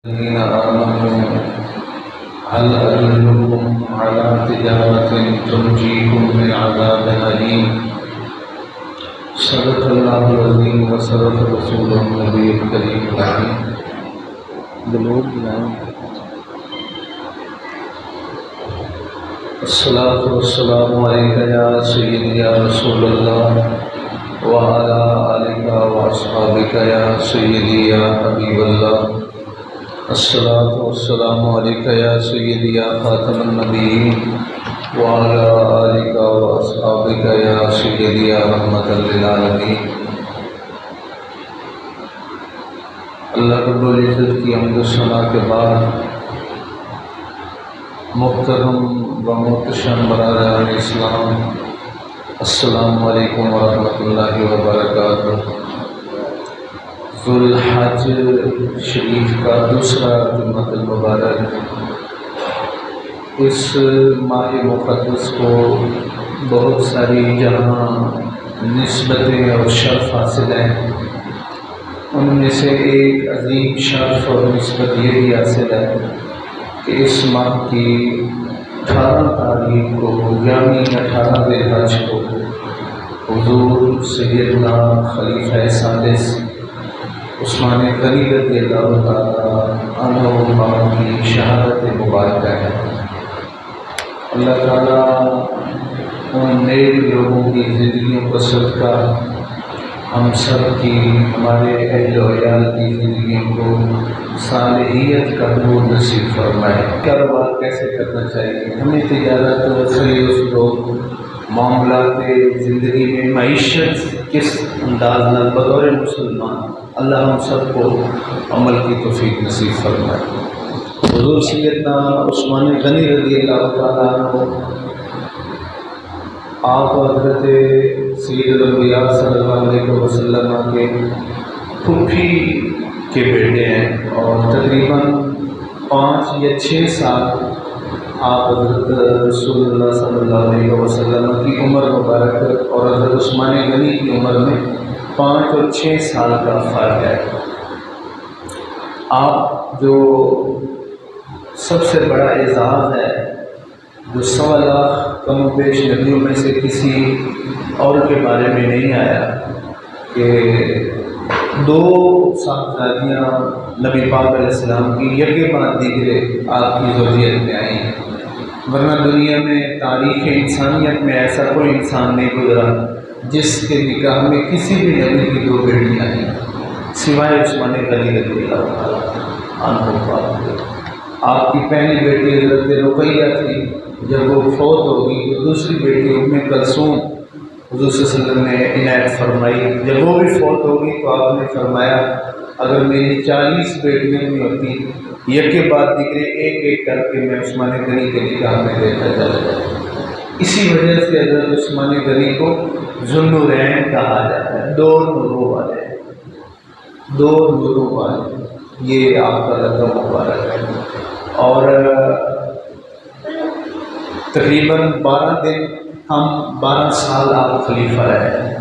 الذين آمنوا هل أدلكم على تجارة تنجيكم من عذاب أليم صدق الله العظيم وصدق رسوله النبي الكريم الأمين الصلاة والسلام عليك يا سيدي يا رسول الله وعلى آلك وأصحابك يا سيدي يا حبيب الله الصلاة والسلام عليك يا سيدي يا خاتم النبيين وعلى آلك وأصحابك يا سيدي يا رحمة للعالمين۔ اللہ رب العزت کی حمد و ثنا کے بعد محترم و محتشم برادران اسلام، السلام علیکم ورحمۃ اللہ وبرکاتہ۔ ذوالحج شریف کا دوسرا جمعۃ المبارک، اس ماہ مقدس کو بہت ساری جہاں نسبتیں اور شرف حاصل ہیں، ان میں سے ایک عظیم شرف اور نسبت یہ بھی حاصل ہے کہ اس ماہ کی 18 تاریخ کو یعنی 18 ذی الحج کو حضور سیدنا خلیفہ سادس عثمان غنی رضی اللہ تعالیٰ عنہ کی شہادت مبارکہ ہے۔ اللہ تعالیٰ ان نیک لوگوں کی زندگیوں کا صدقہ ہم سب کی، ہمارے اہل و عیال کی زندگیوں کو صالحیت کا نور نصیب فرمائے۔ کاروبار کیسے کرنا چاہیے، ہمیں تجارت و معاملات زندگی میں معیشت کس انداز میں بطور مسلمان، اللہ ہم سب کو عمل کی توفیق نصیب فرمائے۔ حضور سیدنا عثمان غنی رضی اللہ تعالیٰ عنہ آپ حضرت سید الانبیاء صلی اللہ علیہ وسلم کے پھوپھی کے بیٹے ہیں، اور تقریباً 5 یا 6 سال آپ حضرت رسول اللہ صلی اللہ علیہ وسلم کی عمر مبارک اور حضرت عثمان غنی کی عمر میں 5 اور 6 سال کا فرق ہے۔ آپ جو سب سے بڑا اعزاز ہے جو 1.25 لاکھ کم و بیش نبیوں میں سے کسی اور کے بارے میں نہیں آیا کہ 2 صاحبزادیاں نبی پاک علیہ السلام کی یکے بعد دیگرے آپ کی زوجیت میں آئی ہیں، ورنہ دنیا میں تاریخ انسانیت میں ایسا کوئی انسان نہیں گزرا جس کے نکاح میں کسی بھی نبی کی 2 بیٹیاں ہیں سوائے عثمان غنی رضی اللہ عنہ۔ آپ کی پہلی بیٹی حضرت رقیہ تھی، جب وہ فوت ہوگی تو دوسری بیٹی ام کلثوم حضور صلی اللہ علیہ وسلم نے عنایت فرمائی۔ جب وہ بھی فوت ہوگی تو آپ نے فرمایا اگر میری 40 بیٹیاں بھی ہوتی یک کے بعد دیگرے ایک ایک کر کے میں عثمان غنی کے نکاح میں دیتا چلا جائے۔ اسی وجہ سے حضرت عثمان غنی کو ذوالنورین کہا جاتا ہے، 2 نوروں والے، 2 نوروں والے، یہ آپ کا لقب مبارک ہے۔ اور تقریباً 12 دن ہم 12 سال آپ خلیفہ رہے۔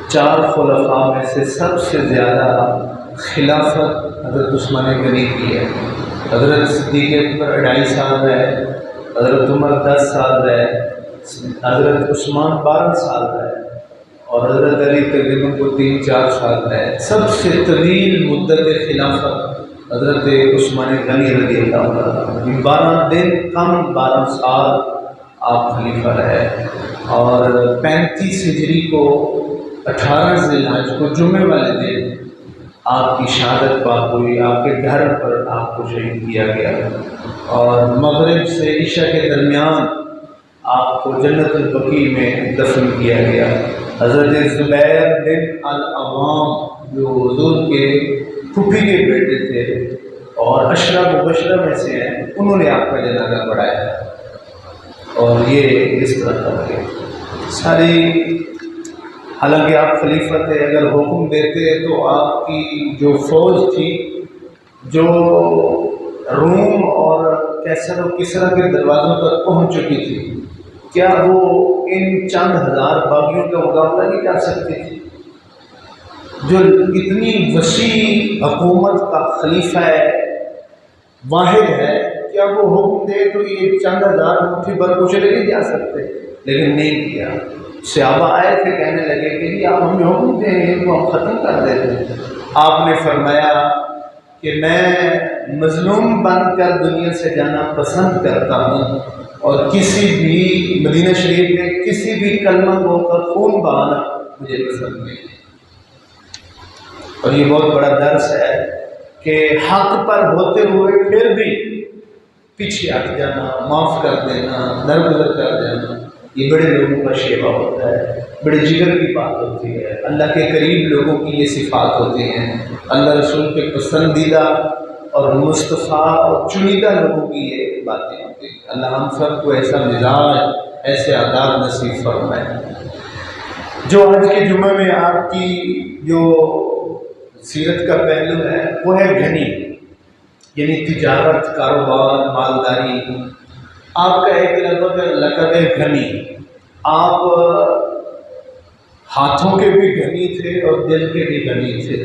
4 خلفاء میں سے سب سے زیادہ خلافت حضرت عثمان غنی کی ہے۔ حضرت صدیق اکبر 2.5 سال رہے، حضرت عمر 10 سال رہے، حضرت عثمان 12 سال رہے، اور حضرت علی تقریباً کو 3-4 سال رہے۔ سب سے طویل مدت خلافت حضرت عثمان غنی رضی اللہ عنہ، 12 دن کم 12 سال آپ خلیفہ رہے۔ اور 35 ہجری کو 18 ذی الحج کو جمعے والے دن آپ کی شہادت پاک ہوئی، آپ کے گھر پر آپ کو شہید کیا گیا، اور مغرب سے عشاء کے درمیان آپ کو جنت البقیع میں دفن کیا گیا۔ حضرت زبیر بن العوام جو حضور کے پھوپھی کے بیٹے تھے اور عشرہ مبشرہ میں سے ہیں، انہوں نے آپ کا جنازہ پڑھایا، اور یہ اس طرح کر کے ساری، حالانکہ آپ خلیفہ تھے، اگر حکم دیتے تو آپ کی جو فوج تھی جو روم اور کیسر و کسرا کے دروازوں تک پہنچ چکی تھی، کیا وہ ان چند ہزار باغیوں کا مقابلہ نہیں کر سکتی تھی؟ جو اتنی وسیع حکومت کا خلیفہ ہے واحد ہے، کیا وہ حکم دے تو یہ چند ہزار مٹھی بھر کو چلے نہیں جا سکتے، لیکن نہیں کیا۔ صحابہ آئے تھے کہنے لگے کہ جی آپ ہمیں حکم دیں ان کو ہم ختم کر دیتے۔ آپ نے فرمایا کہ میں مظلوم بن کر دنیا سے جانا پسند کرتا ہوں، اور کسی بھی مدینہ شریف میں کسی بھی کلمہ گو کا خون بہانا مجھے پسند نہیں۔ اور یہ بہت بڑا درس ہے کہ حق پر ہوتے ہوئے پھر بھی پیچھے ہٹ جانا، معاف کر دینا، درگزر کر دینا، یہ بڑے لوگوں کا شیوا ہوتا ہے، بڑے جگر کی بات ہوتی ہے، اللہ کے قریب لوگوں کی یہ صفات ہوتی ہیں، اللہ رسول کے پسندیدہ اور مصطفیٰ اور چنیدہ لوگوں کی یہ باتیں ہوتی ہیں۔ اللہ ہم سب کو ایسا مزاج، ایسے آداب نصیب فرمائے۔ جو آج کے جمعہ میں آپ کی جو سیرت کا پہلو ہے وہ ہے گھنی، یعنی تجارت، کاروبار، مالداری۔ آپ کا ایک لقب ہے گھنی۔ آپ ہاتھوں کے بھی گھنی تھے اور دل کے بھی گھنی تھے،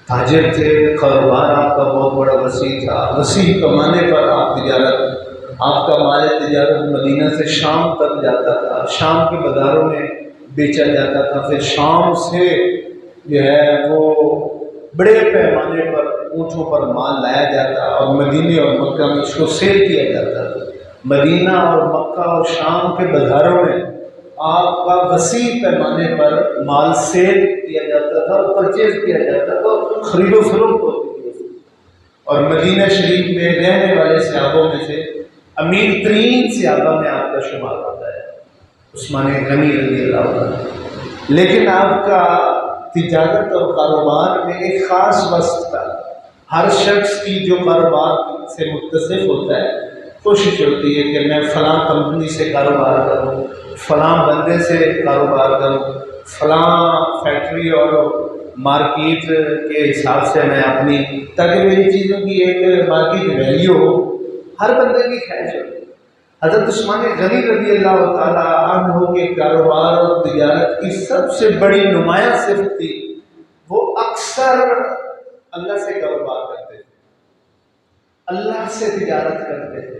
تاجر تھے، کاروبار آپ کا بہت بڑا وسیع تھا، وسیع پیمانے پر آپ آپ کا مال تجارت مدینہ سے شام تک جاتا تھا، شام کے بازاروں میں بیچا جاتا تھا، پھر شام سے جو ہے وہ بڑے پیمانے پر اونٹوں پر مال لایا جاتا اور مدینے اور مکہ میں اس کو سیل کیا جاتا تھا۔ مدینہ اور مکہ اور شام کے بازاروں میں آپ کا وسیع پیمانے پر مال سیل کیا جاتا تھا اور پرچیز کیا جاتا تھا، خرید و فروخت ہوتی تھی۔ اور مدینہ شریف میں رہنے والے صحابوں میں سے امیر ترین صحابہ میں آپ کا شمار ہوتا ہے عثمان غنی رضی اللہ عنہ۔ لیکن آپ کا تجارت اور کاروبار میں ایک خاص وصف تھا۔ ہر شخص کی جو کاروبار سے متصف ہوتا ہے کوشش ہوتی ہے کہ میں فلاں کمپنی سے کاروبار کروں، فلاں بندے سے کاروبار کروں، فلاں فیکٹری اور مارکیٹ کے حساب سے میں اپنی، تاکہ میری چیزوں کی ایک مارکیٹ ویلیو ہو، ہر بندے کی خواہش ہوتی ہے۔ حضرت عثمان غنی رضی اللہ تعالیٰ عنہ کے کاروبار اور تجارت کی سب سے بڑی نمایاں صفت تھی، وہ اکثر اللہ سے کاروبار کرتے تھے، اللہ سے تجارت کرتے تھے،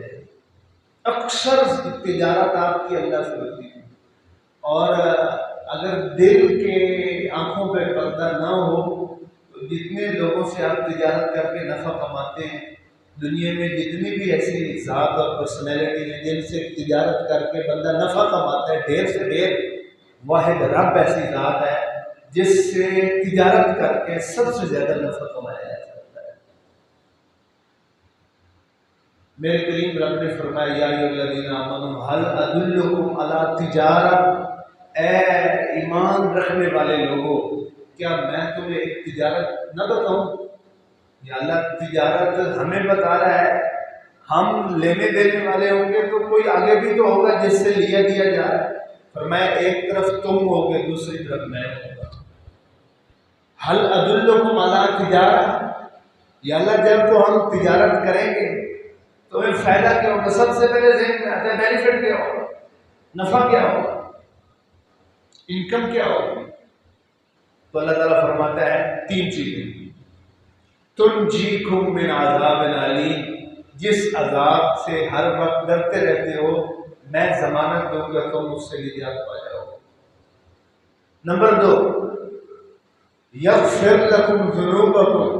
اکثر تجارت آپ کی اللہ سے ہوتی تھی۔ اور اگر دل کے آنکھوں پہ پردہ نہ ہو تو جتنے لوگوں سے آپ تجارت کر کے نفع کماتے ہیں، دنیا میں جتنی بھی ایسی ذات اور پرسنالٹی ہیں جن سے تجارت کر کے بندہ نفع کماتا ہے، ڈھیر سے ڈھیر واحد رب ایسی ذات ہے جس سے تجارت کر کے سب سے زیادہ نفع کمایا جا سکتا ہے۔ میرے کریم رب نے فرمایا یا ایھا الذین آمنوا هل ادلکم علی تجارہ، اے ایمان رکھنے والے لوگوں کیا میں تمہیں ایک تجارت نہ بتاؤں؟ یا اللہ تجارت ہمیں بتا رہا ہے، ہم لینے دینے والے ہوں گے تو کوئی آگے بھی تو ہوگا جس سے لیا دیا جا رہا ہے۔ فرمایا ایک طرف تم ہوگے دوسری طرف میں ہوں گا۔ هل ادلکم علی تجارہ، یا اللہ جب تو ہم تجارت کریں گے تو ہمیں فائدہ کیا ہوگا؟ سب سے پہلے ذہن میں آتا ہے بینیفٹ کیا ہوگا، نفع کیا ہوگا، انکم کیا ہوگی؟ تو اللہ تعالیٰ فرماتا ہے تین چیزیں، تنجیکم من عذاب علیم، جس عذاب سے ہر وقت ڈرتے رہتے ہو میں ضمانت دوں گا تم اس سے نجات پا جاؤ۔ نمبر 2، یغفر لکم ذنوبکم،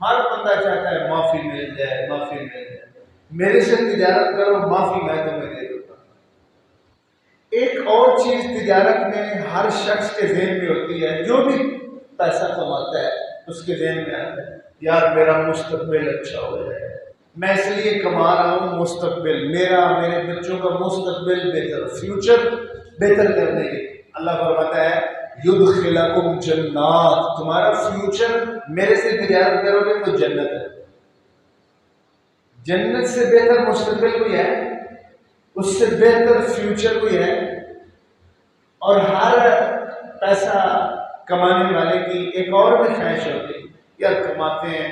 ہر بندہ چاہتا ہے معافی مل جائے، معافی مل جائے، میرے سے تجارت کرو معافی میں تمہیں دے دوں گا۔ ایک اور چیز تجارت میں ہر شخص کے ذہن میں ہوتی ہے، جو بھی پیسہ کماتا ہے اس کے ذہن میں آتا ہے یار میرا مستقبل اچھا ہو جائے، میں اس لیے کما رہا ہوں مستقبل میرا، میرے بچوں کا مستقبل بہتر، فیوچر بہتر کرنے کے۔ اللہ فرماتا ہے یدخلکم جنات، تمہارا فیوچر میرے سے تجارت کرو گے تو جنت ہے، جنت سے بہتر مستقبل کوئی ہے، اس سے بہتر فیوچر کوئی ہے۔ اور ہر پیسہ کمانے والے کی ایک اور بھی خواہش ہوتی ہے، یار کماتے ہیں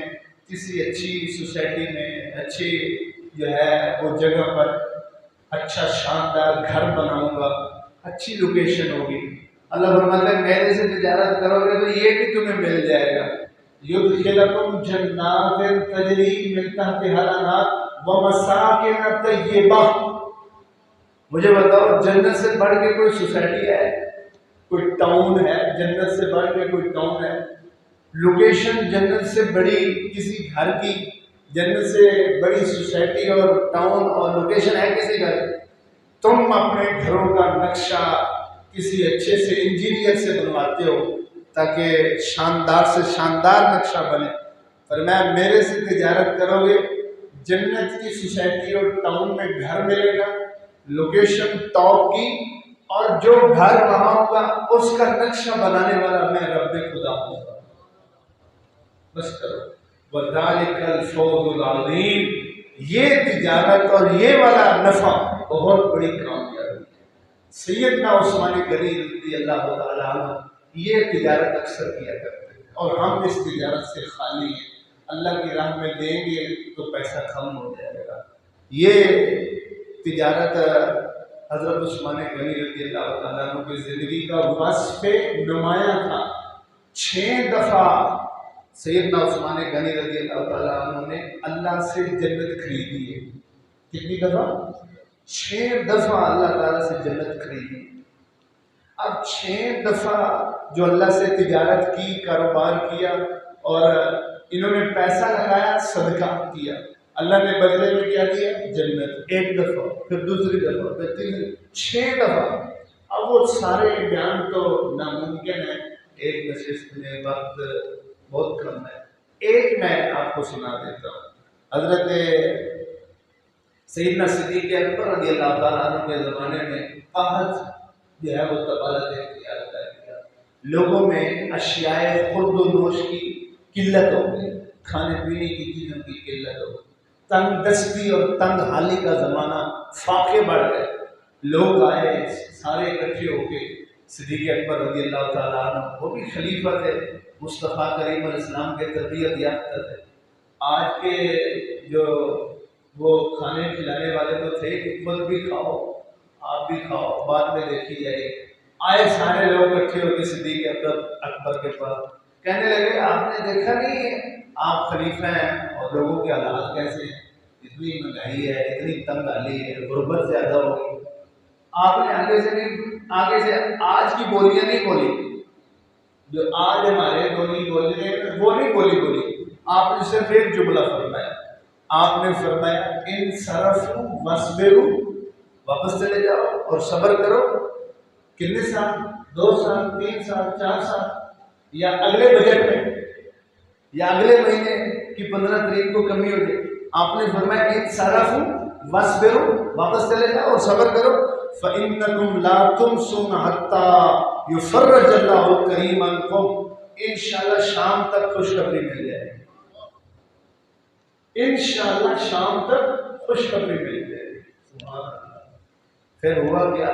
کسی اچھی سوسائٹی میں، اچھی جو ہے وہ جگہ پر اچھا شاندار گھر بناؤں گا، اچھی لوکیشن ہوگی۔ اللہ فرماتا ہے میرے سے تجارت کرو گے تو یہ بھی تمہیں مل جائے گا، یدخلکم جنات تجری من تحتها الانہار ومساکن طیبہ. مجھے بتاؤ جنت سے بڑھ کے کوئی سوسائٹی ہے، کوئی ٹاؤن ہے؟ جنت سے بڑھ کے کوئی ٹاؤن ہے؟ لوکیشن جنت سے بڑی کسی گھر کی، جنت سے بڑی سوسائٹی اور ٹاؤن اور لوکیشن ہے کسی گھر؟ تم اپنے گھروں کا نقشہ کسی اچھے سے انجینئر سے بنواتے ہو تاکہ شاندار سے شاندار نقشہ بنے. فرمایا میرے سے تجارت کرو گے، جنت کی سوسائٹی اور ٹاؤن میں گھر ملے گا، لوکیشن ٹاپ کی، اور جو گھر وہاں ہوگا اس کا نقشہ بنانے والا میں رب خدا ہوں گا. بس کرو. وَذَلِكَ الْفَوْزُ الْعَظِيمُ. یہ تجارت اور یہ والا نفع بہت بڑی کامیابی ہے. سیدنا عثمان غنی رضی اللہ تعالیٰ عنہ یہ تجارت اکثر کیا کرتے ہیں، اور ہم اس تجارت سے خالی ہیں. اللہ کی راہ میں دیں گے تو پیسہ کم ہو جائے گا. یہ تجارت حضرت عثمان غنی رضی اللہ تعالیٰ عنہ کی زندگی کا وصف نمایاں تھا. 6 دفعہ سیدنا عثمان غنی رضی اللہ تعالیٰ عنہ نے اللہ سے جنت خریدی ہے. کتنی دفعہ؟ 6 دفعہ اللہ تعالیٰ سے جنت خریدی. اب 6 دفعہ جو اللہ سے تجارت کی، کاروبار کیا، اور انہوں نے پیسہ لگایا، صدقہ کیا، اللہ نے بدلے میں کیا دیا؟ جنت. 1 دفعہ، پھر دوسری دفعہ، پھر تیسری، 6 دفعہ. اب وہ سارے بیان تو ناممکن ہے، ایک نشست میں وقت بہت کم ہے. ایک میں آپ کو سنا دیتا ہوں. حضرت سیدنا صدیق اکبر رضی اللہ تعالیٰ عنہ کے زمانے میں قحط جو ہے وہ تبالت اختیار کر گیا. لوگوں میں اشیاء خورد و نوش کی قلت ہو گئی، کھانے پینے کی چیزوں کی قلت ہو گئی، تنگ دستی اور تنگ حالی کا زمانہ، فاقے بڑھ گئے. لوگ آئے سارے اکٹھے ہو کے صدیق اکبر رضی اللہ تعالیٰ عنہ، وہ بھی خلیفہ تھے، مصطفیٰ کریم علیہ السلام کے تربیت یافتہ تھے. آج کے جو وہ کھانے کھلانے والے تو تھے کہ خود بھی کھاؤ، آپ بھی کھاؤ، بعد میں دیکھی جائے. آئے سارے لوگ اکٹھے ہو کے صدیق اکبر کے پاس، کہنے لگے آپ نے دیکھا نہیں آپ خلیفہ ہیں اور لوگوں کے حالات کیسے ہیں، اتنی مہنگائی ہے، اتنی تنگ حالی ہے، غربت زیادہ ہو گئی. آپ نے آگے سے آج کی بولیاں نہیں بولی، جو آج ہمارے بولی بول رہے ہیں وہ نہیں بولی. آپ نے صرف ایک جملہ فرمایا. آپ نے فرمایا انصرفوا واصبروا، واپس چلے جاؤ اور صبر کرو. کتنے سال؟ 2 سال، 3 سال، 4 سال، یا اگلے بجٹ میں، یا اگلے مہینے کی 15 تاریخ کو کمی ہو جائے. آپ نے فرمایا انصرفوا واصبروا، واپس چلے جاؤ اور صبر کرو. فإنکم لا تمسون حتی یفرج اللہ الکریم عنکم. انشاءاللہ شام تک خوشخبری مل جائے گی، انشاءاللہ شام تک خوشخبری مل جائے گی. سبحان اللہ. پھر ہوا کیا؟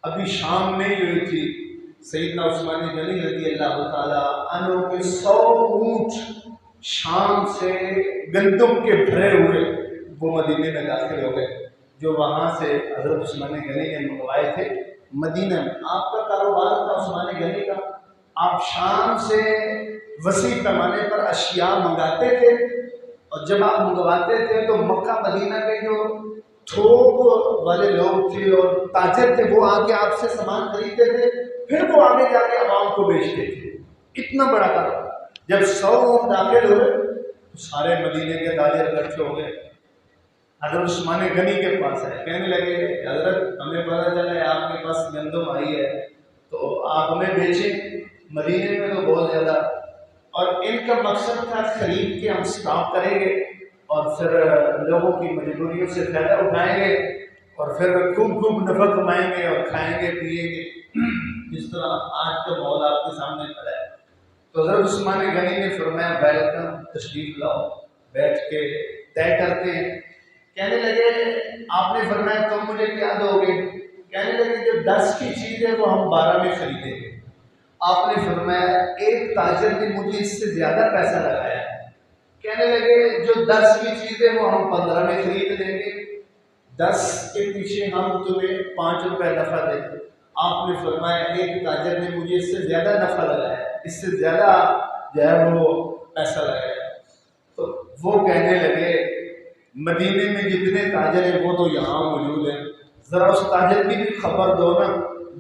ابھی شام نہیں ہوئی تھی، سیدنا عثمان غنی رضی اللہ تعالیٰ عنہ کے 100 اونٹ شام سے گندم کے بھرے ہوئے وہ مدینے میں داخل ہو گئے، جو وہاں سے حضرت عثمان غنی نے منگوائے تھے. مدینہ میں آپ کا کاروبار تھا عثمان غنی کا، آپ شام سے وسیع پیمانے پر اشیاء منگاتے تھے، اور جب آپ منگواتے تھے تو مکہ مدینہ کے جو تھوک والے لوگ تھے اور تاجر تھے وہ آ کے آپ سے سامان خریدتے تھے، پھر وہ آگے جا کے عوام کو بیچتے تھے. اتنا بڑا کاروبار. جب 100 لوگ داخل ہوئے تو سارے مدینے کے تاجر اکٹھے ہو گئے، حضرت عثمان غنی کے پاس ہے. کہنے لگے حضرت ہمیں پتہ چلا ہے آپ کے پاس گندم آئی ہے تو آپ ہمیں بیچیں، مدینے میں تو بہت زیادہ. اور ان کا مقصد تھا خرید کے ہم اسٹاک کریں گے اور پھر لوگوں کی مجبوریوں سے فائدہ اٹھائیں گے اور پھر خوب نفع کمائیں گے اور کھائیں گے پیئیں گے، جس طرح آج کا ماحول آپ کے سامنے کھڑا ہے. تو حضرت عثمان غنی نے فرمایا ویلکم، تشریف لاؤ، بیٹھ کے طے کرتے ہیں. کہنے لگے آپ نے فرمایا تم مجھے کیا دو گے؟ کہنے لگے جو 10 کی چیز ہے وہ ہم 12 میں خریدیں گے. آپ نے فرمایا ایک تاجر نے مجھے اس سے زیادہ پیسہ لگایا ہے. کہنے لگے جو 10 کی چیز ہے وہ ہم 15 میں خرید لیں گے، 10 کے پیچھے ہم تمہیں 5 روپے نفع دیں گے. آپ نے فرمایا ایک تاجر نے مجھے اس سے زیادہ نفع لگایا ہے، اس سے زیادہ جو ہے وہ پیسہ لگایا۔ تو وہ کہنے لگے مدینے میں جتنے تاجر ہیں وہ تو یہاں موجود ہیں، ذرا اس تاجر کی بھی خبر دو نا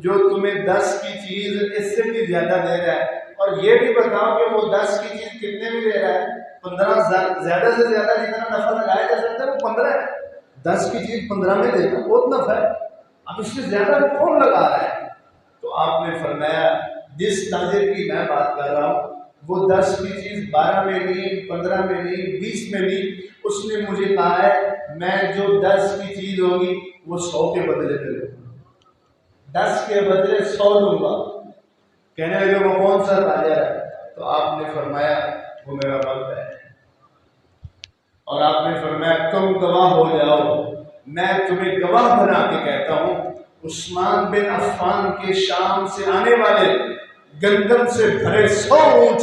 جو تمہیں 10 کی چیز اس سے بھی زیادہ دے رہا ہے، اور یہ بھی بتاؤ کہ وہ 10 کی چیز کتنے میں دے رہا ہے۔ 15 زیادہ سے زیادہ جتنا نفع لگایا جا سکتا ہے وہ 15 ہے، 10 کی چیز 15 میں دینا بہت نفع ہے، اب اس سے زیادہ کون لگا رہا ہے؟ تو آپ نے فرمایا جس تاجر کی میں بات کر رہا ہوں وہ 10 کی چیز 12 میں نہیں، 15 میں نہیں، 20 میں نہیں، اس نے مجھے کہا ہے میں جو 10 کی چیز ہوگی وہ 100 کے بدلے دے دوں گا، 10 کے بدلے 100 دوں گا۔ کہنے لگے وہ کون سا تاجر ہے؟ تو آپ نے فرمایا وہ میرا رب ہے، اور آپ نے فرمایا تم گواہ ہو جاؤ، میں تمہیں گواہ بنا کے کہتا ہوں عثمان بن عفان کے شام سے آنے والے گندم سے بھرے 100 اونٹ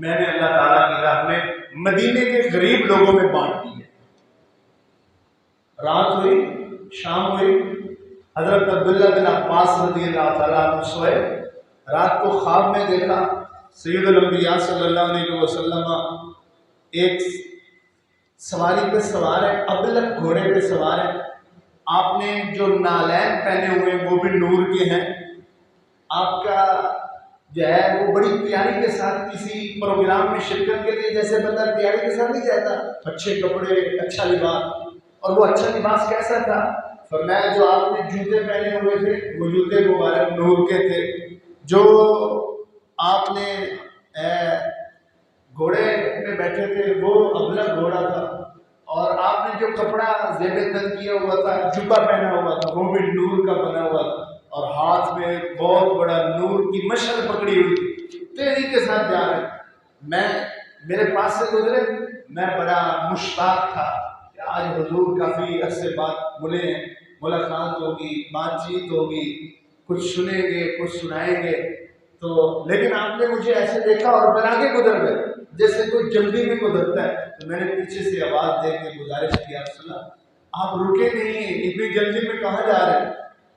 میں نے اللہ تعالیٰ کی راہ میں مدینے کے غریب لوگوں میں بانٹ دیے۔ رات ہوئی، شام ہوئی، حضرت عبداللہ بن عباس رضی اللہ تعالیٰ عنہ سوئے، رات کو خواب میں دیکھا سید الانبیاء صلی اللہ علیہ وسلم ایک سواری پہ سوار ہے، ابلک گھوڑے پہ سوار ہے، آپ نے جو نالین پہنے ہوئے وہ بھی نور کے ہیں، آپ کا جو ہے وہ بڑی تیاری کے ساتھ کسی پروگرام میں شرکت کے لیے جیسے بندہ تیاری کے ساتھ نہیں جاتا، اچھے کپڑے، اچھا لباس، اور وہ اچھا لباس کیسا تھا؟ فرمایا جو آپ نے جوتے پہنے ہوئے تھے وہ جوتے مبارک نور کے تھے، جو آپ نے گھوڑے پہ بیٹھے تھے وہ ابلک گھوڑا تھا، اور آپ نے جو کپڑا زیب تن کیا ہوا تھا، جبہ پہنا ہوا تھا وہ بھی نور کا بنا ہوا تھا، اور ہاتھ میں بہت بڑا نور کی مشعل پکڑی ہوئی تھی، تیزی کے ساتھ جا رہے۔ میں میرے پاس سے گزرے، میں بڑا مشتاق تھا کہ آج حضور کافی عرصے بعد ملے ہیں، ملاقات ہوگی، بات چیت ہوگی، کچھ سنیں گے، کچھ سنائیں گے، تو لیکن آپ نے مجھے ایسے دیکھا اور پھر آگے گزر گئے جیسے کوئی جلدی میں گزرتا ہے، تو میں نے پیچھے سے آواز دے کے گزارش کیا رسول آپ رکے نہیں ہیں، اتنی جلدی میں کہاں جا رہے ہیں؟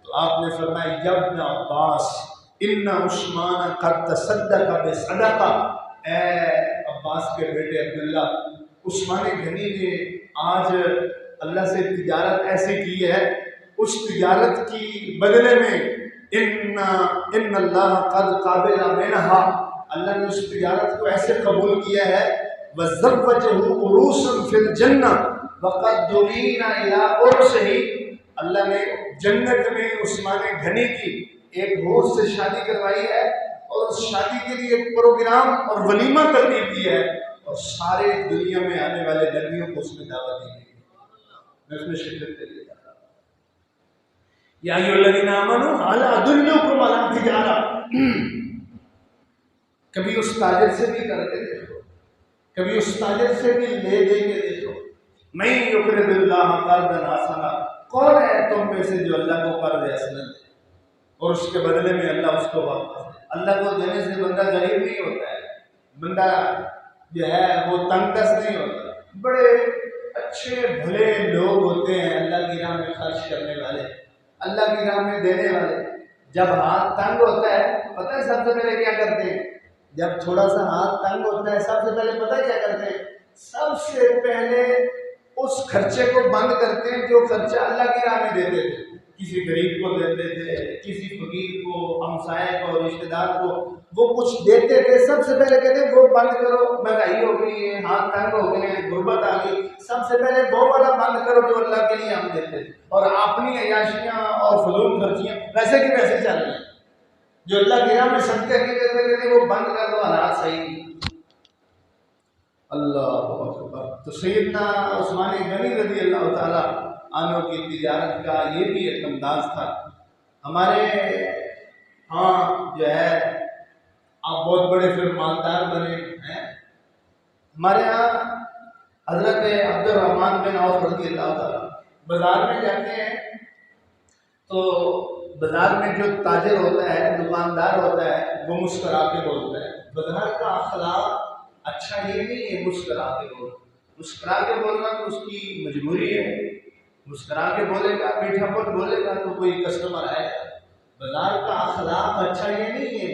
تو آپ نے فرمایا یا ابن عباس ان عثمان قد تصدق بصدقہ، اے عباس کے بیٹے عبداللہ، عثمان غنی نے آج اللہ سے تجارت ایسی کی ہے، اس تجارت کی بدلے میں ان اللہ قد قابل منہا، اللہ نے اس تجارت کو ایسے قبول کیا ہے، وَزَوَّجَهُ عُرُوسًا فِي الْجَنَّةِ وَقَدْ دُعِينَا إِلَىٰ عُرْسِهِ، اللہ نے جنت میں عثمان غنی کی ایک عورت سے شادی کروائی ہے، اور اس شادی کے لیے ایک پروگرام اور ولیمہ ترتیب کیا ہے، اور سارے دنیا میں آنے والے نبیوں کو اس میں دعوت دی گئی، میں اس میں شرکت کے لیے جاتا ہوں۔ یا ایھا الذین آمنوا هل ادلکم علی تجارہ، کبھی اس تاجر سے بھی کر کے دیکھو، کبھی اس تاجر سے بھی لے دے کے دیکھو، میں یقرض اللہ قرضا حسنا، کون ہے تم میں سے جو اللہ کو قرض حسن دے اور اس کے بدلے میں اللہ اس کو واپس دے؟ اللہ کو دینے سے بندہ غریب نہیں ہوتا ہے، بندہ جو ہے وہ تنگ دست نہیں ہوتا، بڑے اچھے بھلے لوگ ہوتے ہیں اللہ کی راہ میں خرچ کرنے والے، اللہ کی راہ میں دینے والے۔ جب ہاتھ تنگ ہوتا ہے پتہ ہے سب سے پہلے کیا کرتے ہیں؟ جب تھوڑا سا ہاتھ تنگ ہوتا ہے سب سے پہلے پتہ ہے کیا کرتے ہیں؟ سب سے پہلے اس خرچے کو بند کرتے ہیں جو خرچہ اللہ کی راہ میں دیتے تھے، کسی غریب کو دیتے تھے، کسی فقیر کو، ہمسائے کو، رشتہ دار کو وہ کچھ دیتے تھے، سب سے پہلے کہتے ہیں وہ بند کرو، مہنگائی ہو گئی ہے، ہاتھ تنگ ہو گئے ہیں، غربت آ گئی، سب سے پہلے وہ والا بند کرو جو اللہ کے لیے ہم دیتے تھے، اور اپنی عیاشیاں اور فضول خرچیاں ویسے کی ویسے چل رہی ہیں، جو اللہ کی راہ میں صدقے کے دیتے تھے وہ بند کر دو، حالات صحیح نہیں۔ اللہ اکبر۔ تو سیدنا عثمان غنی رضی اللہ تعالیٰ عنہ کی تجارت کا یہ بھی ایک انداز تھا۔ ہمارے ہاں جو ہے آپ بہت بڑے پھر مالدار بنے ہیں، ہمارے ہاں حضرت عبد الرحمن بن عوف رضی اللہ تعالیٰ بازار میں جاتے ہیں تو بازار میں جو تاجر ہوتا ہے، دکاندار ہوتا ہے، وہ مسکرا کے بولتا ہے۔ بازار کا اخلاق اچھا یہ نہیں ہے مسکرا کے بولنا، مسکرا کے بولنا تو اس کی مجبوری ہے، مسکرا کے بولے گا، میٹھا پن بولے گا تو کوئی کسٹمر آئے گا۔ بازار کا اخلاق اچھا یہ نہیں ہے،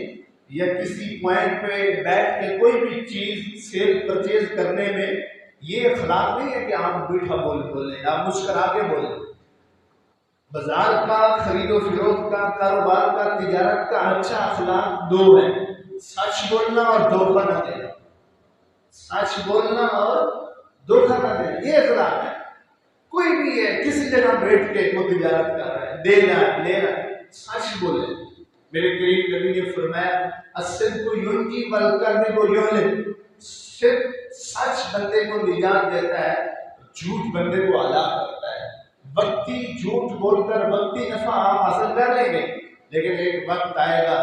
یا کسی پوائنٹ پہ بیٹھ کے کوئی بھی چیز سیل پرچیز کرنے میں یہ اخلاق نہیں ہے کہ آپ میٹھا بولیں، آپ مسکرا کے بولیں۔ بازار کا، خرید و فروخت کا، کاروبار کا، تجارت کا اچھا اخلاق دو ہے، سچ بولنا اور دھوکہ نہ دینا۔ سچ بولنا اور دھوکہ نہ دینا، یہ اخلاق ہے۔ کوئی بھی ہے کسی جگہ بیٹھ کے وہ تجارت کر رہا ہے، دے رہا ہے، لے رہا ہے، سچ بولے۔ میرے کریم نبی نے فرمایا الصدق ینجی والکذب یہلک، صرف سچ بندے کو نجات دیتا ہے، جھوٹ بندے کو ہلاک کرتا ہے۔ وقتی جھوٹ بول کر وقتی نفع آپ حاصل کر لیں گے، لیکن ایک وقت آئے گا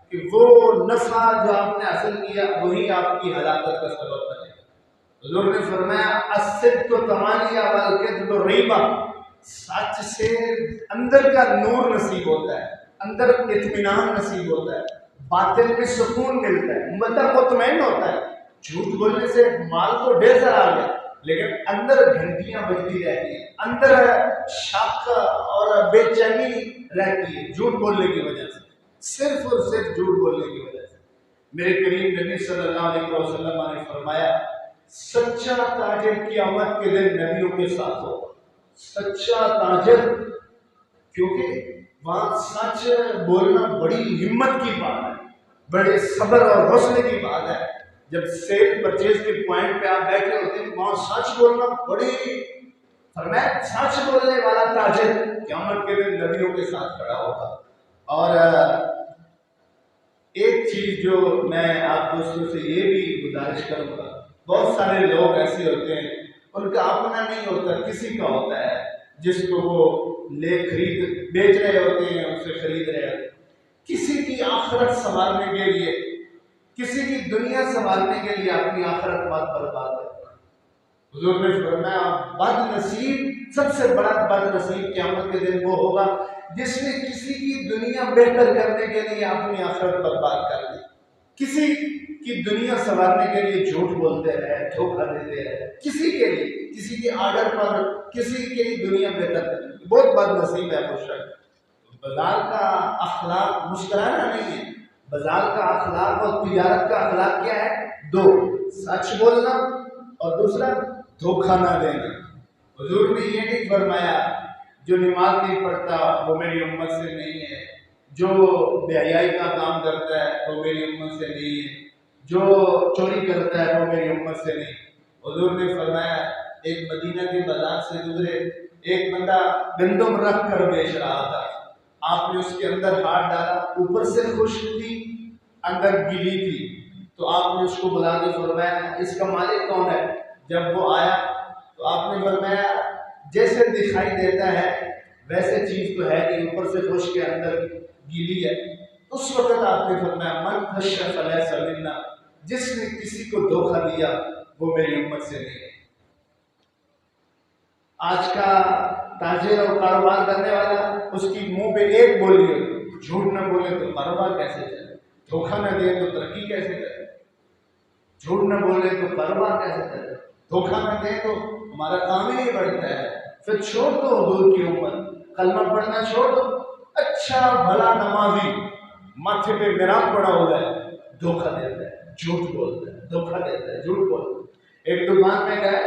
کہ وہ نفع جو آپ نے حاصل کیا وہی آپ کی ہلاکت کا سبب بنے گا۔ حضور نے فرمایا الصدق تمانیہ والکذب ریبہ، سچ سے اندر کا نور نصیب ہوتا ہے، اندر اطمینان نصیب ہوتا ہے، باطن میں سکون ملتا ہے، مطلب مطمئن ہوتا ہے۔ جھوٹ بولنے سے مال تو ڈھیر سارا آ گیا، لیکن اندر گھنٹیاں بجتی رہتی ہیں، اندر شک اور بے چینی رہتی ہے جھوٹ بولنے کی وجہ سے، صرف اور صرف جھوٹ بولنے کی وجہ سے۔ میرے کریم نبی صلی اللہ علیہ وسلم نے فرمایا سچا تاجر قیامت کے دن نبیوں کے ساتھ ہوگا۔ سچا تاجر، کیونکہ وہاں سچ بولنا بڑی ہمت کی بات ہے، بڑے صبر اور حوصلے کی بات ہے۔ جب سیل پرچیز کے پوائنٹ پہ آپ بیٹھے ہوتے ہیں وہاں سچ بولنا بڑی، فرمایا سچ بولنے والا تاجر قیامت کے دن نبیوں کے ساتھ کھڑا ہوگا۔ اور ایک چیز جو میں آپ دوستوں سے یہ بھی گزارش کروں گا، بہت سارے لوگ ایسے ہوتے ہیں ان کا اپنا نہیں ہوتا، کسی کا ہوتا ہے جس کو وہ خرید بیچ رہے ہوتے ہیں، ان سے خرید رہے ہوتے ہیں۔ کسی کی آخرت سنوارنے کے لیے، کسی کی دنیا سنبھالنے کے لیے اپنی آخرت بات برباد کرتا ہے۔ حضور نے فرمایا بد نصیب، سب سے بڑا بد نصیب قیامت کے دن وہ ہوگا جس نے کسی کی دنیا بہتر کرنے کے لیے اپنی آخرت برباد کر دی۔ کسی کی دنیا سنوارنے کے لیے جھوٹ بولتے رہے، دھوکہ دیتے رہے، کسی کے لیے، کسی کے آرڈر پر کسی کی دنیا بہتر کرنے کی، بہت بد نصیب ہے وہ شخص۔ بازار کا اخلاق مسکرانا نہیں ہے، بازار کا اخلاق اور تجارت کا اخلاق کیا ہے؟ دو، سچ بولنا اور دوسرا دھوکہ نہ دینا۔ حضور نے یہ نہیں فرمایا جو نماز نہیں پڑھتا وہ میری امت سے نہیں ہے، جو بے حیائی کا کام کرتا ہے وہ میری امت سے نہیں ہے، جو چوری کرتا ہے وہ میری امت سے نہیں۔ حضور نے فرمایا ایک مدینہ کے بازار سے گزرے، ایک بندہ گندم رکھ کر بیچ رہا تھا، آپ نے اس کے اندر ہاتھ ڈالا، اوپر سے خشک تھی اندر گیلی تھی، تو آپ نے اس کو بلا کے فرمایا اس کا مالک کون ہے؟ جب وہ آیا تو آپ نے فرمایا جیسے دکھائی دیتا ہے ویسے چیز تو ہے نہیں، اوپر سے خشک کے اندر گیلی ہے۔ اس وقت آپ نے فرمایا من غش فلیس منا، جس نے کسی کو دھوکہ دیا وہ میری امت سے نہیں ہے۔ آج کا تاجر اور کاروبار کرنے والا اس کی منہ پہ ایک بولی ہے، جھوٹ نہ بولے تو کاروبار کیسے چلے، دھوکہ نہ دے تو ترقی کیسے کرے، جھوٹ نہ بولے تو کاروبار کیسے کرے، دھوکہ نہ دے تو ہمارا کام ہی بڑھتا ہے۔ پھر چھوڑ دو حضور کی امت، کلمہ پڑھنا چھوڑ دو، اچھا بھلا نمازی ماتھے پہ میراب پڑا ہوا ہے، دھوکہ دیتا ہے، جھوٹ بولتا ہے، دھوکہ دیتا ہے، جھوٹ بولتا ہے۔ ایک دکان میں گئے،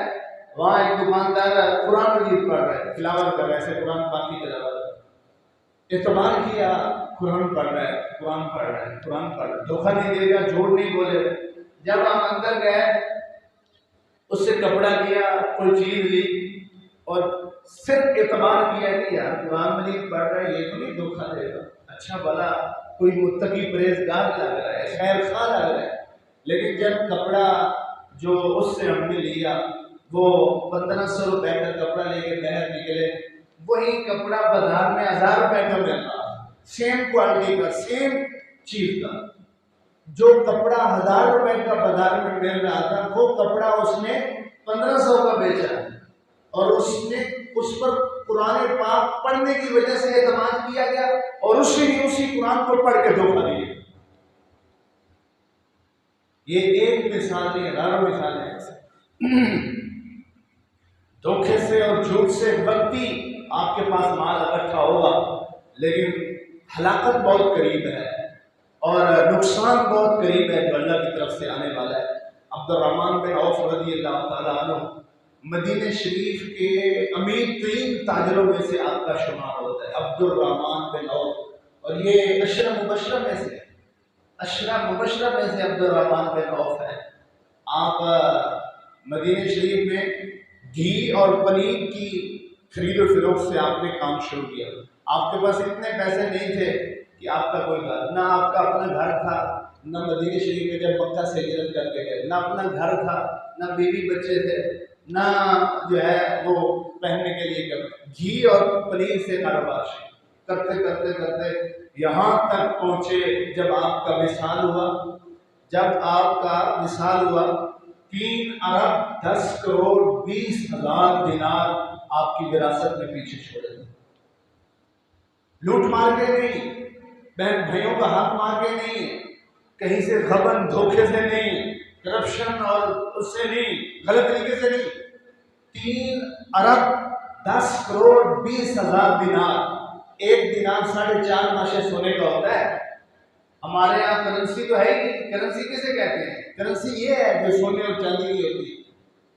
وہاں ایک دکاندار قرآن مجید پڑھ رہا ہے، تلاوت کر رہا ہے، ایسے قرآن پاک کی تلاوت، اعتبار کیا قرآن پڑھ رہا ہے، قرآن پڑھ رہا ہے، قرآن پڑھ رہا ہے، دھوکہ نہیں دے گا، جھوٹ نہیں بولے گا۔ جب ہم اندر گئے اس سے کپڑا لیا، کوئی چیز لی اور صرف اعتبار کیا کہ یار قرآن مجید پڑھ رہا ہے، یہ تو نہیں دھوکہ دے گا، اچھا بھلا کوئی متقی پرہیزگار لگ رہا ہے، خیر خواہ لگ رہا ہے۔ لیکن جب کپڑا جو اس سے ہم نے لیا وہ 1500 روپے کا کپڑا لے کے باہر نکلے، وہی کپڑا بازار میں 1000 روپے کا مل رہا، سیم کوالٹی کا، سیم چیز کا۔ جو کپڑا 1000 روپے کا بازار میں مل رہا تھا وہ کپڑا اس نے 1500 کا بیچا، اور اس نے اس پر قرآن پاک پڑھنے کی وجہ سے اعتماد کیا گیا اور اسی قرآن کو پڑھ کے دھوکہ دیا۔ یہ ایک مثال نہیں، ہزاروں مثالیں ہیں۔ دھوکے سے اور جھوٹ سے وقتی آپ کے پاس مال اکٹھا ہوگا، لیکن ہلاکت بہت قریب ہے۔ اور نقصان بہت قریب ہے جو اللہ کی طرف سے آنے والا ہے۔ عبد الرحمن بن عوف رضی اللہ تعالیٰ عنہ مدینہ شریف کے امیر ترین تاجروں میں سے آپ کا شمار ہوتا ہے، عبد الرحمن بن عوف، اور یہ عشرہ مبشرہ میں سے عبد الرحمن بن عوف ہے۔ آپ مدینہ شریف میں گھی اور پنیر کی خرید و فروخت سے آپ نے کام شروع کیا۔ آپ کے پاس اتنے پیسے نہیں تھے کہ آپ کا کوئی گھر، نہ آپ کا اپنا گھر تھا، نہ مدینہ شریف میں جب مکہ سے ہجرت کر کے گئے نہ اپنا گھر تھا، نہ بیوی بچے تھے، نہ جو ہے وہ پہننے کے لیے گھی اور پنیر سے کاروبار کرتے کرتے کرتے یہاں تک پہنچے جب آپ کا وصال ہوا 3 ارب 10 کروڑ 20 ہزار دینار آپ کی وراثت میں پیچھے چھوڑے تھے۔ لوٹ مار کے نہیں، بہن بھائیوں کا حق مار کے نہیں، کہیں سے غبن دھوکے سے نہیں، کرپشن اور اس سے نہیں، غلط طریقے سے نہیں۔ 3 ارب 10 کروڑ 20 ہزار دینار، ایک دینار 4.5 ماشے سونے کا ہوتا ہے۔ ہمارے یہاں کرنسی تو ہے ہی نہیں، کرنسی کسے کہتے ہیں؟ کرنسی یہ ہے جو سونے اور چاندی کی ہوتی ہے۔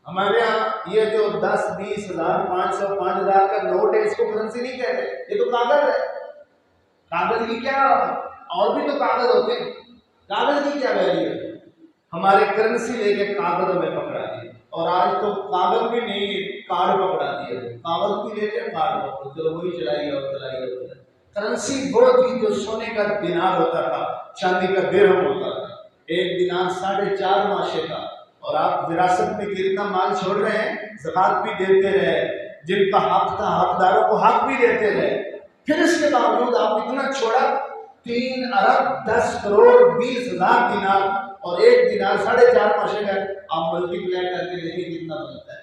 ہمارے یہاں یہ جو 10 20 ہزار 500 5000 کا نوٹ ہے، اس کو کرنسی نہیں کہتے، یہ تو کاغذ ہے۔ کاغذ کی کیا، اور بھی تو کاغذ ہوتے ہیں، کاغذ کی کیا ویلیو ہے؟ ہمارے کرنسی لے کے کاغذ میں پکڑا دیا، اور آج تو کاغذ بھی نہیں، کارڈ پکڑا دیا، کاغذ بھی لے کے کارڈ پکڑو، چلو وہی چلائیے اور چلائیے۔ کرنسی وہ تھی جو سونے کا دینار ہوتا تھا، چاندی کا درہم ہوتا تھا، ایک دینار 4.5 ماشے کا، اور آپ وراثت میں کتنا مال چھوڑ رہے ہیں، زکوٰۃ بھی دیتے رہے، جن کا حق تھا حقداروں کو حق بھی دیتے رہے، پھر اس کے باوجود آپ اتنا چھوڑا 3 ارب 10 کروڑ 20 ہزار دینار، اور ایک دینار 4.5 ماشے کا، آپ ملٹی پلائی کر کے دیکھیں کتنا بنتا ہے۔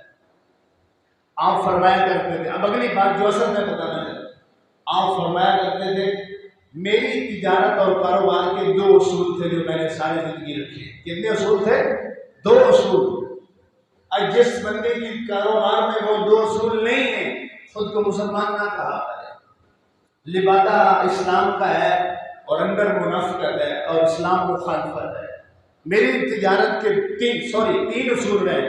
آپ فرمایا کرتے تھے، اب اگلی بات جو اصل میں بتانا ہے، آپ فرمایا کرتے تھے میری تجارت اور کاروبار کے 2 اصول تھے جو میں نے ساری زندگی رکھے۔ کتنے اصول تھے؟ 2 اصول۔ اور جس بندے کی کاروبار میں وہ 2 اصول نہیں ہیں، خود کو مسلمان نہ کہا ہے۔ لبادہ اسلام کا ہے اور اندر منافقت ہے اور اسلام مخالفت ہے۔ میری تجارت کے 3 اصول رہے۔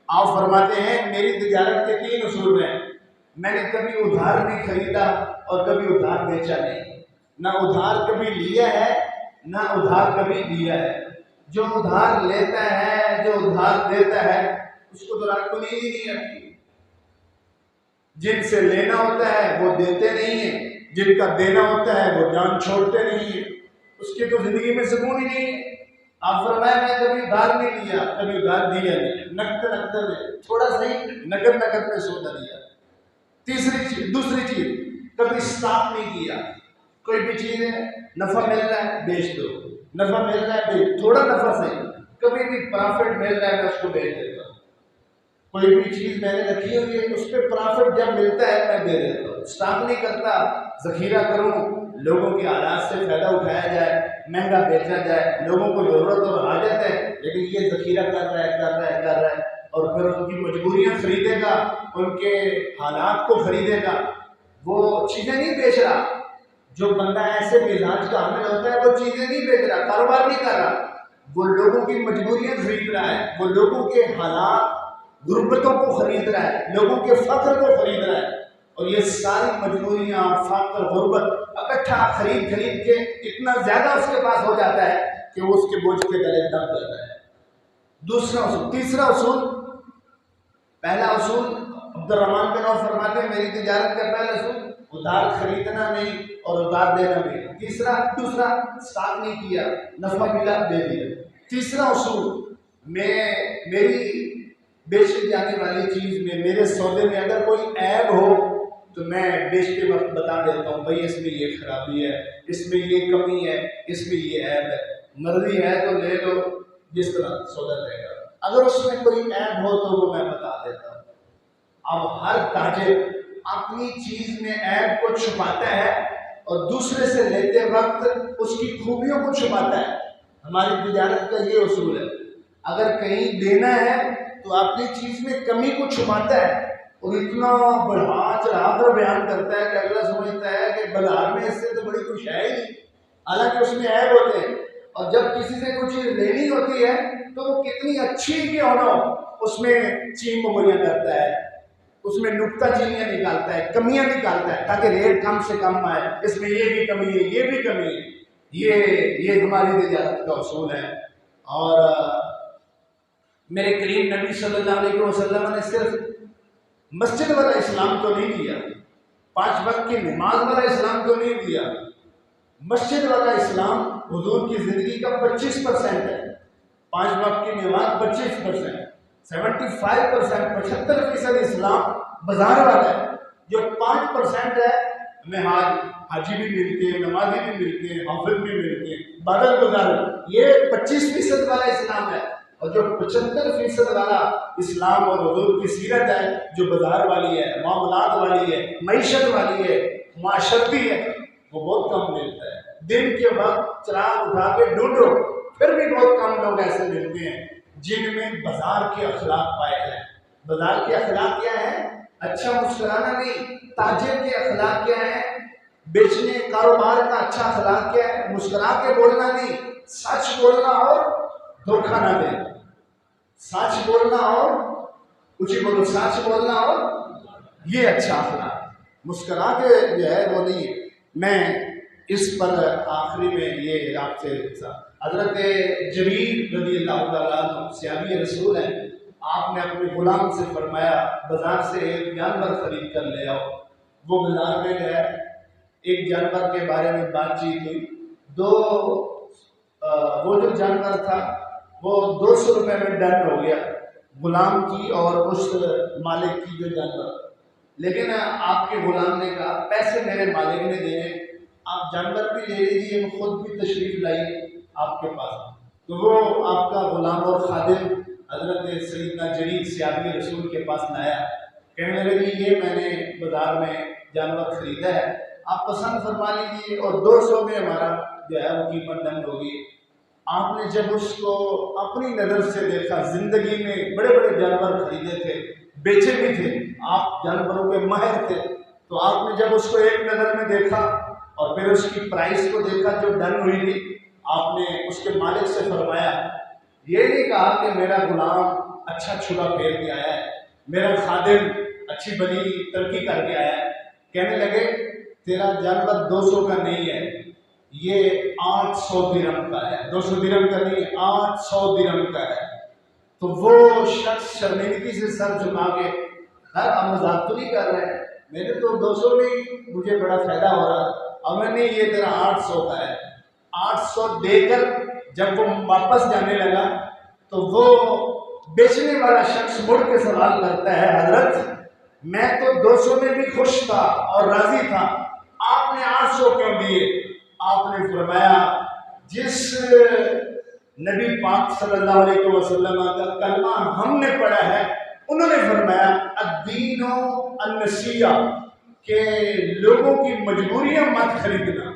آپ فرماتے ہیں میری تجارت کے 3 اصول رہے، میں نے کبھی ادھار نہیں خریدا اور کبھی ادھار بیچا نہیں، نہ ادھار کبھی لیا ہے نہ ادھار کبھی دیا ہے۔ جو ادھار لیتا ہے، جو ادھار دیتا ہے، اس کو تو رات کو نیند ہی نہیں آتی۔ جن سے لینا ہوتا ہے وہ دیتے نہیں ہیں، جن کا دینا ہوتا ہے وہ جان چھوڑتے نہیں ہیں، اس کی تو زندگی میں سکون ہی نہیں ہے۔ آپ فرمایا میں کبھی ادھار نہیں لیا، کبھی ادھار دیا نہیں، نقد میں تھوڑا صحیح نقد میں سودا دیا۔ دوسری چیز کبھی اسٹاک نہیں کیا، کوئی بھی چیز ہے نفع مل رہا ہے بیچ دو، نفع مل رہا ہے بیچ، تھوڑا نفع صحیح، کبھی بھی پرافٹ مل رہا ہے میں اس کو بیچ دیتا ہوں۔ کوئی بھی چیز میں نے رکھی ہوئی ہے، اس پہ پرافٹ جب ملتا ہے میں دے دیتا ہوں، اسٹاک نہیں کرتا، ذخیرہ کروں، لوگوں کے حالات سے فائدہ اٹھایا جائے، مہنگا بیچا جائے، لوگوں کو ضرورت اور حاجت ہے لیکن یہ ذخیرہ کر رہا ہے اور پھر ان کی مجبوریاں خریدے گا، ان کے حالات کو خریدے گا، وہ چیزیں نہیں بیچ رہا۔ جو بندہ ایسے مزاج کا حامل ہوتا ہے وہ چیزیں نہیں بیچ رہا، کاروبار نہیں کر رہا، وہ لوگوں کی مجبوریاں خرید رہا ہے، وہ لوگوں کے حالات غربتوں کو خرید رہا ہے، لوگوں کے فقر کو خرید رہا ہے، اور یہ ساری مجبوریاں فقر غربت اکٹھا خرید کے اتنا زیادہ اس کے پاس ہو جاتا ہے کہ وہ اس کے بوجھ کے گلے دب جاتا ہے۔ دوسرا اصول، تیسرا اصول، پہلا اصول عبد الرحمن بن عوف فرماتے ہیں میری تجارت کا پہلا اصول ادھار خریدنا نہیں اور ادھار دینا نہیں۔ دوسرا اسٹاک نہیں کیا، نفع ملا دے دیا۔ تیسرا اصول، میری بیچی جانے والی چیز میں، میرے سودے میں اگر کوئی عیب ہو تو میں بیچتے وقت بتا دیتا ہوں بھائی اس میں یہ خرابی ہے، اس میں یہ کمی ہے، اس میں یہ عیب ہے، مرضی ہے تو لے لو، جس طرح سودا رہے گا۔ اگر اس میں کوئی عیب ہو تو وہ میں بتا دیتا ہوں۔ اب ہر تاجر اپنی چیز میں عیب کو چھپاتا ہے اور دوسرے سے لیتے وقت اس کی خوبیوں کو چھپاتا ہے۔ ہماری تجارت کا یہ اصول ہے، اگر کہیں دینا ہے تو اپنی چیز میں کمی کو چھپاتا ہے اور اتنا بڑھا چڑھا کر بیان کرتا ہے کہ اگلا سمجھتا ہے کہ بازار میں اس سے تو بڑی کچھ ہے ہی نہیں، حالانکہ اس میں عیب ہوتے ہیں، اور جب کسی سے کوئی چیز لینی ہوتی ہے تو وہ کتنی اچھی کیوں نہ ہو اس میں چین مغلیاں کرتا ہے، اس میں نکتہ چینیاں نکالتا ہے، کمیاں نکالتا ہے تاکہ ریٹ کم سے کم آئے، اس میں یہ بھی کمی ہے، یہ بھی کمی ہے۔ یہ ہماری تجارت کا اصول ہے۔ اور میرے کریم نبی صلی اللہ علیہ وسلم نے صرف مسجد والا اسلام تو نہیں دیا، 5 وقت کی نماز والا اسلام تو نہیں دیا، مسجد والا اسلام حضور کی زندگی کا 25% ہے۔ 5 وقت کی نماز 25%، 75%، 75% اسلام بازار والا ہے۔ جو 5% ہے، ہمیں حاجی بھی ملتے ہیں، نمازی بھی ملتے ہیں، حافظ بھی ملتے ہیں، بادل گزار، یہ 25% والا اسلام ہے۔ اور جو 75% والا اسلام اور حضور کی سیرت ہے، جو بازار والی ہے، معاملات والی ہے، معیشت والی ہے، معاشرتی ہے، وہ بہت کم ملتا ہے۔ دن کے وقت چراغ اٹھا کے ڈھونڈو، پھر بھی بہت کم لوگ ایسے ملتے ہیں جن میں بازار کے اخلاق پائے جائیں۔ بازار کے اخلاق کیا ہے؟ اچھا مسکرانا نہیں۔ تاجر کے اخلاق کیا ہے؟ بیچنے کاروبار کا اچھا اخلاق کیا ہے؟ مسکرا کے بولنا نہیں، سچ بولنا اور دھوکہ نہ دینا۔ سچ بولنا اور اونچی بولو، سچ بولنا اور یہ اچھا اخلاق۔ مسکرا کے جو ہے وہ نہیں۔ میں اس پر آخری میں یہ آپ سے حضرت جریر رضی اللہ تعالیٰ عنہ صحابی رسول ہیں، آپ نے اپنے غلام سے فرمایا بازار سے ایک جانور خرید کر لے آؤ۔ وہ بازار میں گیا، ایک جانور کے بارے میں بات چیت ہوئی، وہ جو جانور تھا وہ 200 روپے میں ڈن ہو گیا، غلام کی اور اس مالک کی جو جانور۔ لیکن آپ کے غلام نے کہا پیسے میرے مالک نے دینے، آپ جانور بھی لے لیجیے، خود بھی تشریف لائیے آپ کے پاس۔ تو وہ آپ کا غلام اور خادم حضرت سیدنا جریر صحابی رسول کے پاس لایا، کہنے لگے کہ یہ میں نے بازار میں جانور خریدا ہے، آپ پسند فرما لیجیے، اور 200 میں ہمارا جو ہے وہ قیمت ڈن ہوگی۔ آپ نے جب اس کو اپنی نظر سے دیکھا، زندگی میں بڑے بڑے جانور خریدے تھے، بیچے بھی تھے، آپ جانوروں کے ماہر تھے، تو آپ نے جب اس کو ایک نظر میں دیکھا اور پھر اس کی پرائس کو دیکھا جو ڈن ہوئی تھی، آپ نے اس کے مالک سے فرمایا، یہ نہیں کہا کہ میرا غلام اچھا چھلا پھیر کے آیا ہے، میرا خادم اچھی بڑی ترقی کر کے آیا ہے۔ کہنے لگے تیرا جانور 200 کا نہیں ہے، یہ 800 درہم کا ہے، 200 درہم کا نہیں، 800 درہم کا ہے۔ تو وہ شخص شرمندگی سے سر جھکا کے، ہم مذاق تو نہیں کر رہے ہیں، میرے تو 200 میں مجھے بڑا فائدہ ہو رہا ہے، اور میں نہیں، یہ تیرا 800 کا ہے۔ 800 دے کر جب وہ واپس جانے لگا تو وہ بیچنے والا شخص مڑ کے سوال کرتا ہے، حضرت میں تو 200 میں بھی خوش تھا اور راضی تھا، آپ نے 800 کیوں دیے؟ آپ نے فرمایا جس نبی پاک صلی اللہ علیہ وسلم کا کلمہ ہم نے پڑھا ہے، انہوں نے فرمایا الدین النسیہ، کہ لوگوں کی مجبوریاں مت خریدنا۔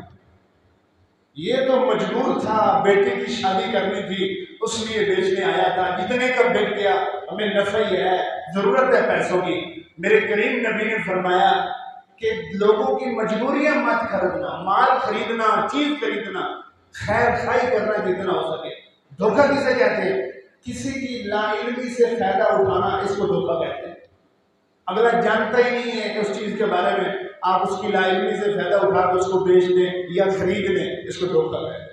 یہ تو مجبور تھا، بیٹے کی شادی کرنی تھی، اس لیے بیچنے آیا تھا، اتنے کا بک گیا، ہمیں نفع ہی ہے، ضرورت ہے پیسوں کی۔ میرے کریم نبی نے فرمایا کہ لوگوں کی مجبوریاں مت خریدنا، مال خریدنا، چیز خریدنا، خیر خائی کرنا جتنا ہو سکے۔ دھوکہ کسے کہتے ہیں؟ کسی کی لا علمی سے فائدہ اٹھانا، اس کو دھوکہ کہتے ہیں۔ اگلا جانتا ہی نہیں ہے کہ اس چیز کے بارے میں، آپ اس کی لا علمی سے فائدہ اٹھا کے اس کو بیچ دیں یا خرید لیں، اس کو دھوکہ کہتے ہیں۔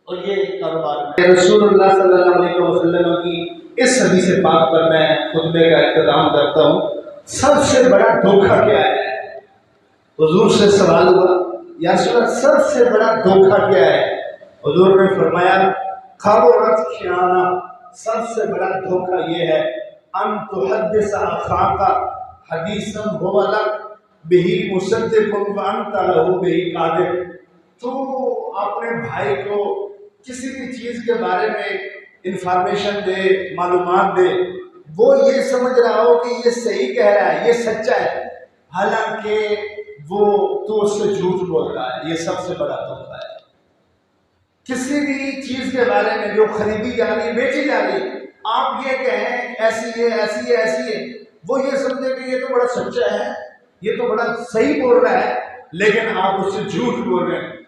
اور یہ کاروبار میں رسول اللہ صلی اللہ علیہ وسلم کی اس حدیث پاک پر میں خطبے کا اختتام کرتا ہوں۔ سب سے بڑا دھوکہ کیا ہے؟ حضور سے سوال ہوا، یا رسول اللہ سب سے بڑا دھوکہ کیا ہے؟ حضور نے فرمایا خبرت خیانہ، سب سے بڑا دھوکہ یہ ہے ان تحدث اخاک حدیثا هو لک بہ مصدق وانت له بہ کاذب، تو اپنے بھائی کو کسی بھی چیز کے بارے میں انفارمیشن دے، معلومات دے، وہ یہ سمجھ رہا ہو کہ یہ صحیح کہہ رہا ہے، یہ سچا ہے، حالانکہ وہ تو اس سے جھوٹ بول رہا ہے۔ یہ سب سے بڑا دھوکہ ہے۔ کسی بھی چیز کے بارے میں جو خریدی جا رہی ہے، بیچی جا رہی ہے، آپ یہ کہیں ایسی ہے، ایسی ہے، ایسی ہے، وہ یہ سمجھے کہ یہ تو بڑا سچا ہے، یہ تو بڑا صحیح بول رہا ہے، لیکن آپ اس سے جھوٹ بول رہے ہیں۔